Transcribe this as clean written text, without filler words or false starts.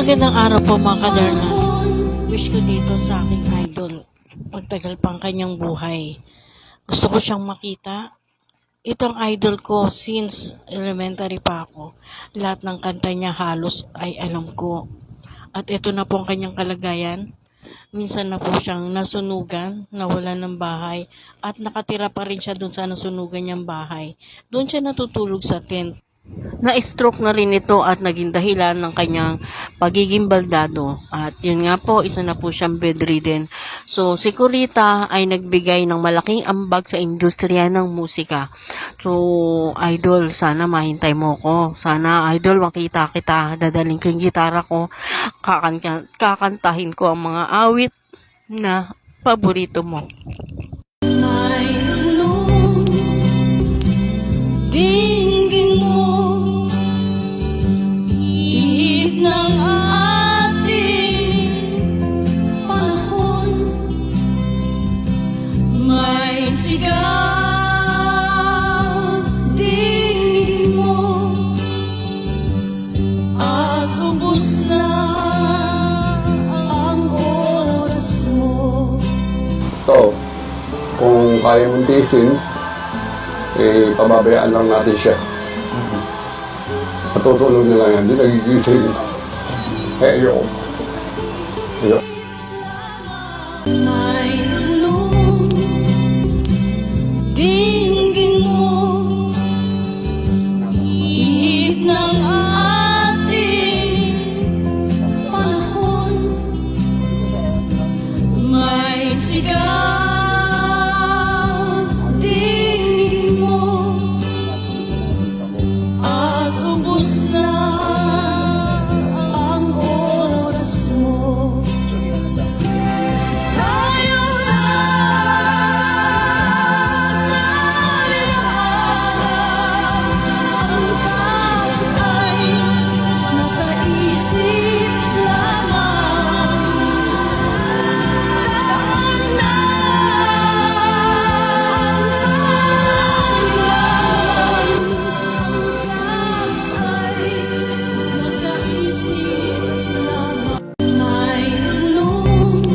Magandang araw po mga kaderna. Wish ko dito sa aking idol, magtagal pang kanyang buhay. Gusto ko siyang makita. Itong idol ko since elementary pa ako. Lahat ng kanta niya halos ay alam ko. At ito na po ang kanyang kalagayan. Minsan na po siyang nasunugan, nawalan ng bahay, at nakatira pa rin siya dun sa nasunugan niyang bahay. Doon siya natutulog sa tent. Na-stroke na rin ito at naging dahilan ng kanyang pagiging baldado. At yun nga po, isa na po siyang bedridden. So, si Kurita ay nagbigay ng malaking ambag sa industriya ng musika. So, idol, sana mahintay mo ko. Sana, idol, makita kita. Dadaling ko yung gitara ko. Kakantahin ko ang mga awit na paborito mo. My alone, dinggin mo, ihip ng ating panahon. May sigaw, dinggin mo, at ubos na ang oras mo. Ito, kung kaya mong tiisin, pababayaan lang natin siya. Matutulog na lang yan, hindi nagigising. Ayoko. My alone, dinggin mo, ihip ng ating panahon. May sigaw, dinggin mo, at ubos na ang oras mo. Tayo lang sa lahat, ang kahit ay nasa isip lamang. Taon na ang kahit ay nasa isip lamang. My alone,